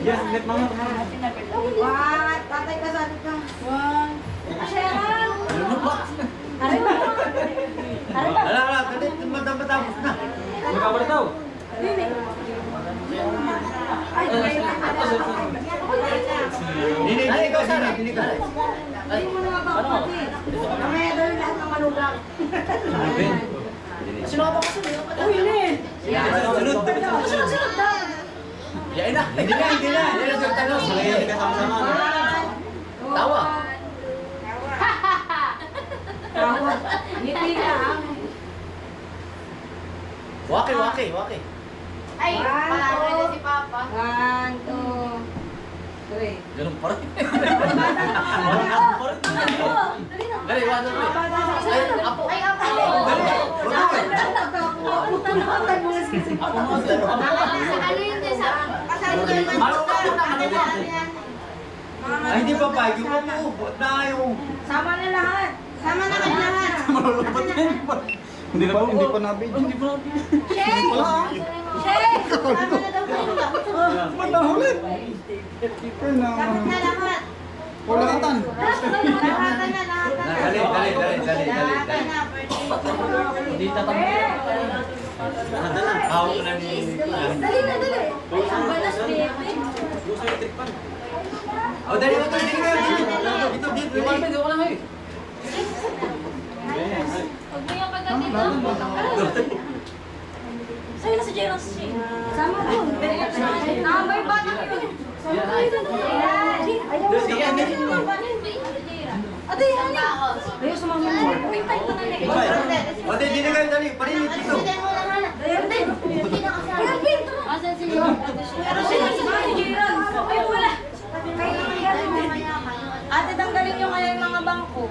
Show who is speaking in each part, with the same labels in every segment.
Speaker 1: Yes, net mama.
Speaker 2: One. Tatay ka saan ka? One. Asyera.
Speaker 1: Ano ba? Ala, dali, matapos na. Magkabar daw. Nini, ikaw sana. Nini ka.
Speaker 2: Hindi mo naman bakit. Mamaya daw yung lahat ng malugang.
Speaker 3: Sino ka ba kasi?
Speaker 2: Uy, Lin!
Speaker 1: Sunod.
Speaker 2: Sunod daw!
Speaker 3: Yain na.
Speaker 1: Hindi na. Hindi na tanong. Hindi ka sama-sama.
Speaker 3: Tawa.
Speaker 2: Tawa. Ngiti ka.
Speaker 3: Waki.
Speaker 4: Ay, palalo na si Papa.
Speaker 2: 1, 2, 3.
Speaker 3: Ganun pa rin.
Speaker 4: Dali,
Speaker 3: Dali, 1, 2, 3. Ay, apo.
Speaker 4: Ay, Apo. Ano yun din sa...
Speaker 1: Ay, hindi pa pa. Yung upo. Na yung...
Speaker 2: Sama na lahat. Sama na kayo lahat.
Speaker 1: Malulupot yan. Hindi pa nabidyo.
Speaker 2: Shake! Shake! Sama na daw kayo.
Speaker 1: Ba't nahulit?
Speaker 2: Dapat na lahat.
Speaker 1: Kulatan.
Speaker 2: Lahatan na, lahatan na.
Speaker 1: Dali.
Speaker 2: Lahatan na, pwede.
Speaker 3: Hindi tatang.
Speaker 1: Hawak na ni...
Speaker 4: Dali na, dali. Ang balas, baby.
Speaker 1: Oh, dali. Ito.
Speaker 3: Iwan pa, hindi ko lang eh.
Speaker 4: Huwag mo yung pagdating mo. Sa'yo na si Jerome si
Speaker 2: Sama na.
Speaker 4: May bata yun.
Speaker 2: Ate, ano? Ayaw sumama mo.
Speaker 1: O, di na kayo dali. Parinit dito.
Speaker 4: Asan si Jerome?
Speaker 2: Pero sila si Jerome. Ay, wala. Ate, tanggalin nyo kaya yung mga bangko.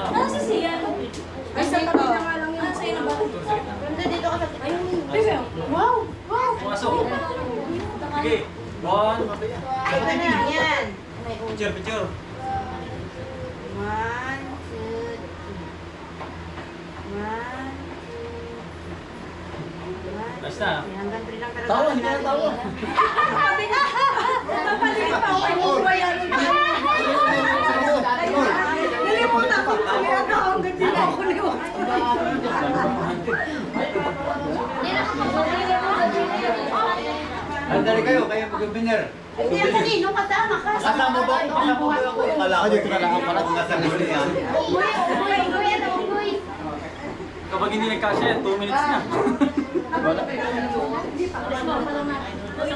Speaker 4: Nasa siya.
Speaker 2: Ay, sa tabi na nga lang yun.
Speaker 4: Sa'yo na ba?
Speaker 2: Dito ka sa... Ayun.
Speaker 4: Wow! Wow!
Speaker 3: Pumasok. Sige. 1.
Speaker 2: Ay, ito na. Yan.
Speaker 1: Picture.
Speaker 2: 1, 2, 3.
Speaker 3: Basta.
Speaker 2: Hanggang 3 lang talaga.
Speaker 3: Tawa, hindi na tawa.
Speaker 2: Sabi na! Napalit pa ako yung bayan. Nilimutan ko. Ginagawa hanggang di na ako liwan.
Speaker 1: Dali kayo mag-winner.
Speaker 2: Hindi ang kanino kasama ka.
Speaker 1: Kasama ba ako? Akala ko dito na lang ako pala kung nasa huli yan.
Speaker 2: Uy.
Speaker 3: Kapag hindi nagkasya, 2 minutes na.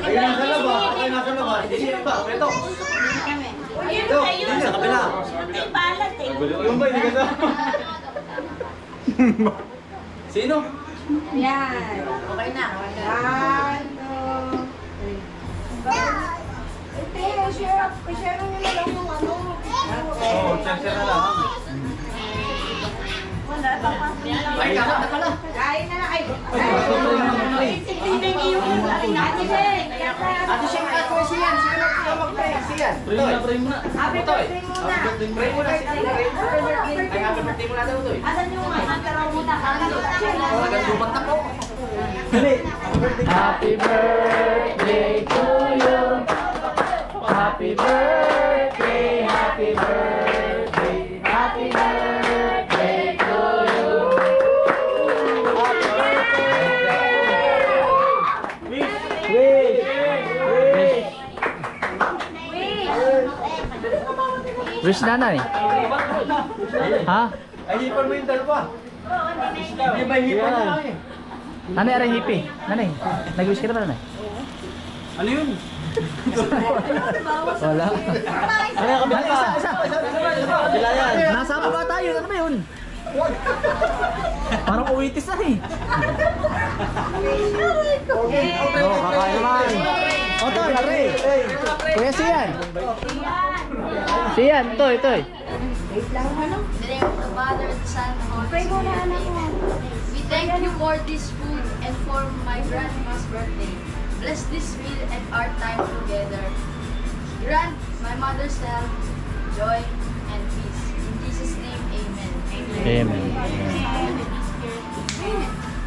Speaker 1: Ayun nasa labas.
Speaker 3: Sino ba? Ito.
Speaker 1: Ito, dito sa kabila.
Speaker 2: Ay, balat eh.
Speaker 1: Yung ba, hindi ka sa...
Speaker 3: Sino?
Speaker 2: Yan.
Speaker 4: Okay na.
Speaker 2: 1, 2, 3. I-share nyo na lang yung ano.
Speaker 3: Oo, share na lang.
Speaker 2: Wala pa pa.
Speaker 3: Ay, kakak na pala.
Speaker 2: Kain na lang. Ay, tingnan niyo yung ating Ate Sheng.
Speaker 3: Ate Sheng, ako siyan. Sino na mag-pray? Siyan. Pray muna.
Speaker 2: Happy birthday muna.
Speaker 3: Pray muna. Ay, happy birthday muna daw, Toy.
Speaker 2: Asan yung antaraw muna?
Speaker 3: Talagang lumang tako.
Speaker 5: Happy birthday to you. Happy birthday, happy birthday, happy birthday to you. Wish nanay. Ha?
Speaker 1: Ay, hipan mo yung dalawa. Hindi ba hipan na lang eh?
Speaker 5: Nanay aray hippie. Nanay, nag-wish ka na ba nanay?
Speaker 3: Ano yun?
Speaker 5: Wala.
Speaker 1: Ano yung kabila pa? Kabila yan.
Speaker 5: Nasama ba tayo? Ano ba yun? Parang uwitis na eh.
Speaker 1: Oh, kakain naman.
Speaker 5: O, Toy, Toy. Kuya Sian. Sian, Toy.
Speaker 4: In the name of the Father, the Son, and the Holy Spirit. We thank you for this food and for my grandma's birthday. Bless this meal and our time together. Grant my mother's health, joy, and peace. In Jesus' name, amen.
Speaker 5: Amen.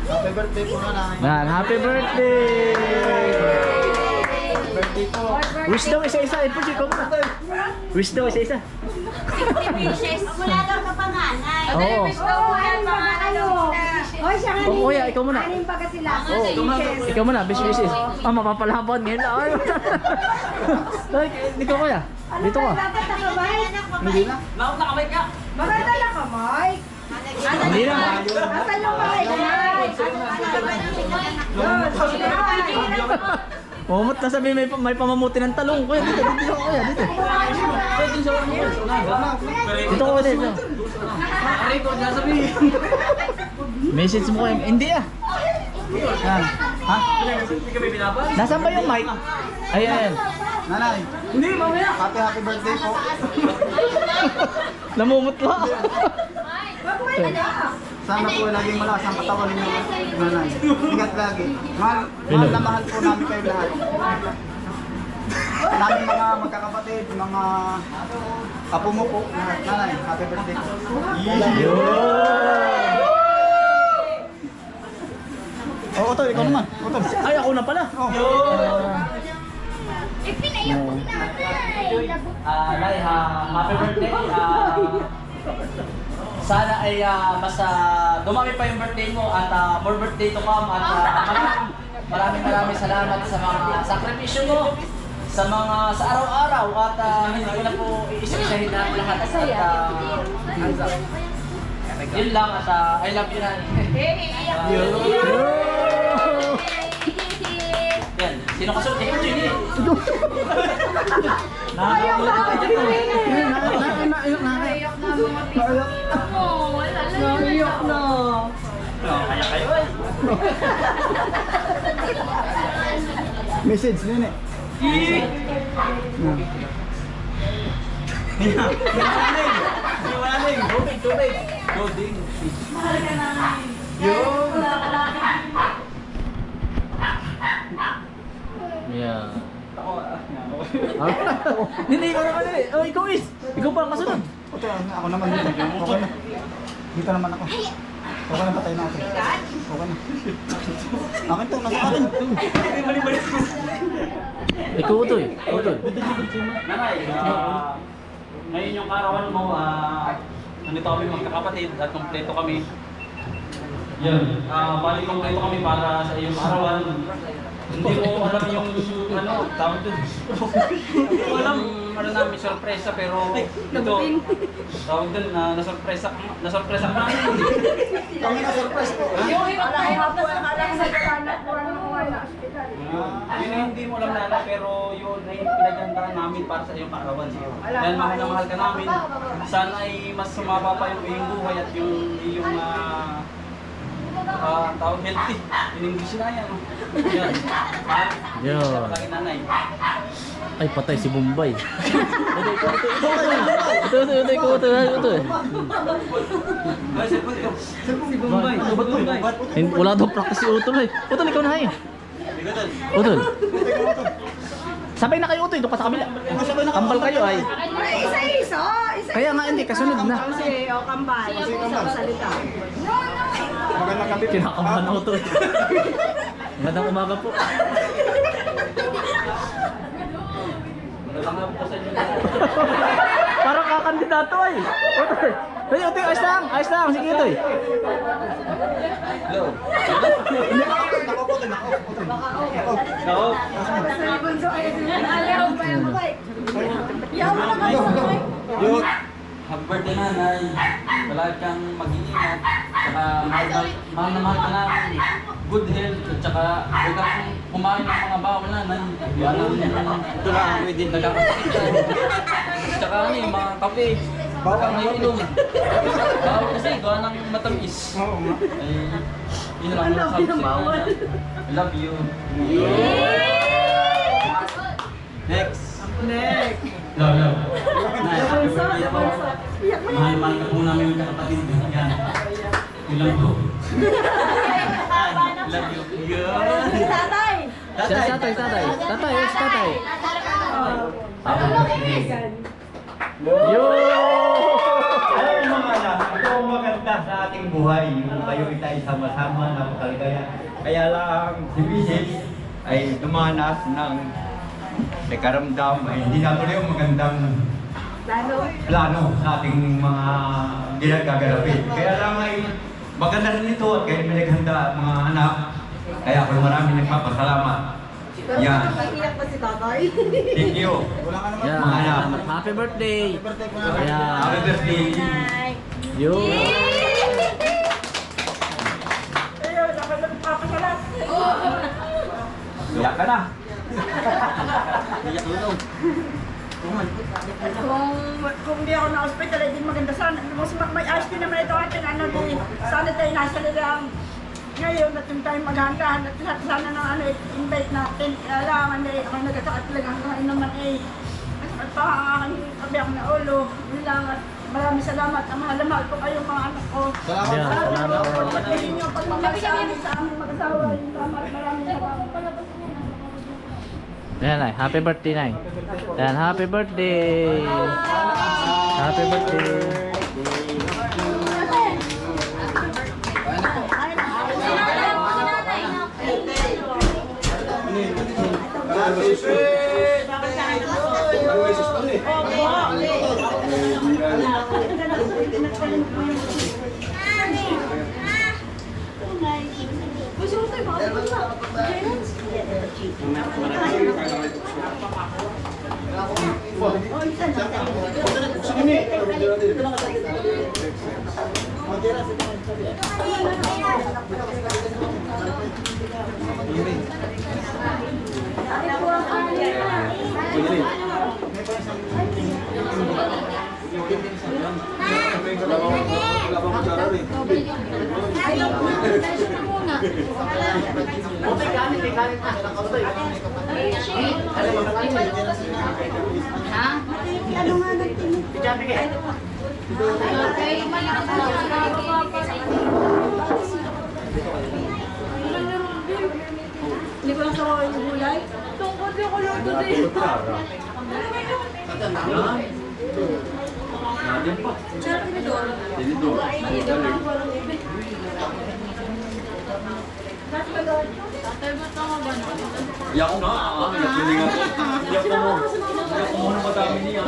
Speaker 1: Happy birthday po na lang.
Speaker 5: Man, happy birthday! Wish daw isa-isa. Eh, pusi ko. Wish daw isa-isa.
Speaker 4: 60 wishes.
Speaker 2: Wala daw sa panganay.
Speaker 5: Oo.
Speaker 2: Hoy, siya nga
Speaker 5: Oh, kuya, ikaw muna.
Speaker 2: Anin pa ka sila.
Speaker 5: Oh, ikaw muna, best wishes. Ah, mapapalapon ngayon lang. Ay, ikaw kuya. Dito ka.
Speaker 2: Dapat nakabay.
Speaker 5: Hindi na.
Speaker 1: Nauna kamay ka.
Speaker 2: Maganda lang ka, Mike.
Speaker 5: Hindi na.
Speaker 2: Nasaan yung Mike?
Speaker 5: Mamamot na sabi may pamamuti ng talong. Kuya, dito kuya, dito. Dito ko dito.
Speaker 1: Aray ko, sasabihin.
Speaker 5: Message mo kayo. Hindi ah. Ah. Ha?
Speaker 1: Hindi kami binaban.
Speaker 5: Nasaan ba yung mic? Ayan.
Speaker 3: Nanay,
Speaker 1: Hindi, mamaya.
Speaker 3: happy birthday po.
Speaker 5: Namumutla.
Speaker 3: Sana po laging malakas ang katawan ninyo, nanay. Ingat lagi. Mahal na mahal po namin kayo lahat. Namin mga magkakapatid, mga apo mo po. Nanay, happy birthday po. Oo, Utol, ikaw naman. Utol.
Speaker 5: Ay, ako na pala.
Speaker 1: Nay, happy birthday. Sana ay mas dumami pa yung birthday mo at more birthday to come at maraming salamat sa mga sakripisyo mo sa araw-araw at hindi ko na po iisa-isahin na lahat at yun lang at I love you, Nan. Yan, sino kasunod? Ikaw, Jenny.
Speaker 2: Naiyak na.
Speaker 1: Kaya kayo eh.
Speaker 3: Message, nene.
Speaker 1: Tubig. Loading.
Speaker 5: Yeah. Hindi ko naman eh. Oh, ikaw is. Ikaw pa ang kasunod.
Speaker 3: Utol, ako naman dito. Okay na. Dito naman ako. Okay na, patay na ako. Okay na. Akin to, nasa akin.
Speaker 5: Ikaw ito eh.
Speaker 1: Nanay, ngayon yung karawan mo, nandito kami magkakapatid at kompleto kami. Yan. Bali kompleto kami para sa iyong karawan. Hindi mo alam yung tawag dun. Hindi mo alam namin sorpresa pero ito tawag dun nasorpresa ka namin.
Speaker 3: Kami na surprise po.
Speaker 1: Yun ay hindi mo alam nana pero yun ay pinagandaan namin para sa iyong kaarawan. Dahil mahal na mahal ka namin. Sana ay mas sumaba pa yung iyong buhay at yung iyong tawag healthy. In English na yan. Yan.
Speaker 5: Yo.
Speaker 1: Lagi nanay.
Speaker 5: Ay, patay si Bombay. Ito.
Speaker 1: Ay, cellphone ko. Si Bombay.
Speaker 5: Wala daw practice si Utol eh. Utol, ikaw na hayo. Utol. Sabay na kayo Utol, ito pa sa kabila. Kambal kayo ay.
Speaker 2: Isa-isa.
Speaker 5: Kaya nga hindi, kasunod na.
Speaker 2: Kasi, o kambal. Isa salita.
Speaker 3: Magandang gabi.
Speaker 5: Kinakabahan ako Utol. Magandang umaga po. Parang kakandidato ay. Utol. Utol, ayos lang. Sige Utol.
Speaker 1: Hello.
Speaker 2: Ako. Ayaw pa yung Mike. Yaw mo na kayo, Mike.
Speaker 1: Yun. Happy birthday nanay. Palagi kang mag-iingat. Saka mahal na mahal ka namin. Good health. At saka huwag kang kumain ng mga bawal nanay. Ito lang pwede nagkakasakit ka. Tsaka yung mga kape. Huwag kang iinom. Bawal kasi gawa ng matamis.
Speaker 3: Oo nga.
Speaker 1: Ay, yun lang ang sabi sa'yo. I love you. Next. Love. Mahal ka po namin yung kapatid. Yan. I love you. I love you.
Speaker 2: Tatay.
Speaker 5: Tatay. Yo!
Speaker 6: Alam mo mga anak, ito ang maganda sa ating buhay. Yung kayo itay sama-sama, napakaligaya. Kaya lang si Mrs. ay dumanas ng karamdam ay hindi natuloy yung magandang plano sa ating mga ginagagalapin. Kaya lang ay maganda rin ito at kaya may naghanda mga anak. Kaya ako maraming nagpapasalamat. Yan.
Speaker 2: Iyak pa si tatay.
Speaker 6: Thank you.
Speaker 3: Wala ka naman.
Speaker 5: Yan.
Speaker 6: Mga anak.
Speaker 5: Happy birthday.
Speaker 3: Birthday ko na.
Speaker 5: Ayan.
Speaker 6: Happy birthday.
Speaker 5: Yun.
Speaker 2: Ayun, ako nagpapasalat.
Speaker 6: Iyak ka na.
Speaker 2: Kung di ako na-hospital, ay di maganda sana. Mas may ayos din naman ito atin. Ano di, sana tayo nasa nilang ngayon at yung tayo maghanda at lahat sana ng ano, invite natin. Kailangan eh, ako nagkasakit lang hanggang ngayon naman eh. At pa ang aking kabiyak na ulo. Yun lang at maraming salamat. Ang mahal na mahal ko kayo mga anak ko.
Speaker 3: Salamat.
Speaker 5: Yan, salamat.
Speaker 2: Pagpapagin niyo pagmamahal sa amin sa aming mag-asawa. Yung maraming salamat.
Speaker 5: Ayan, Nay. Happy birthday, Nay. Ayan, happy birthday. Happy birthday.
Speaker 2: Hindi ko lang sa yung gulay. Tungkol di ako lang today.
Speaker 1: Iyak ko nga. Iyak ko nga. Iyak ko mo. Iyak ko mo ng madami niya.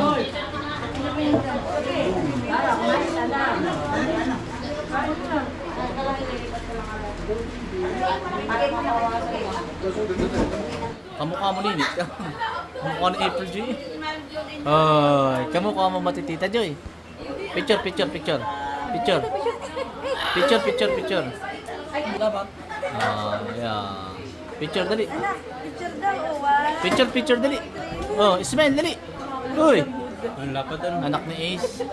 Speaker 5: Kamukha mo linit. Kamukha ni April G. Ay, kamukha mo matitita Joy. Picture, picture, picture. Picture. Picture, picture, picture. Ah, yeah. Picture dali.
Speaker 2: Picture daw, oh,
Speaker 5: Picture, picture dali. Oh, smile dali. Uy.
Speaker 1: Ang lapad ano.
Speaker 5: Anak ni Ace.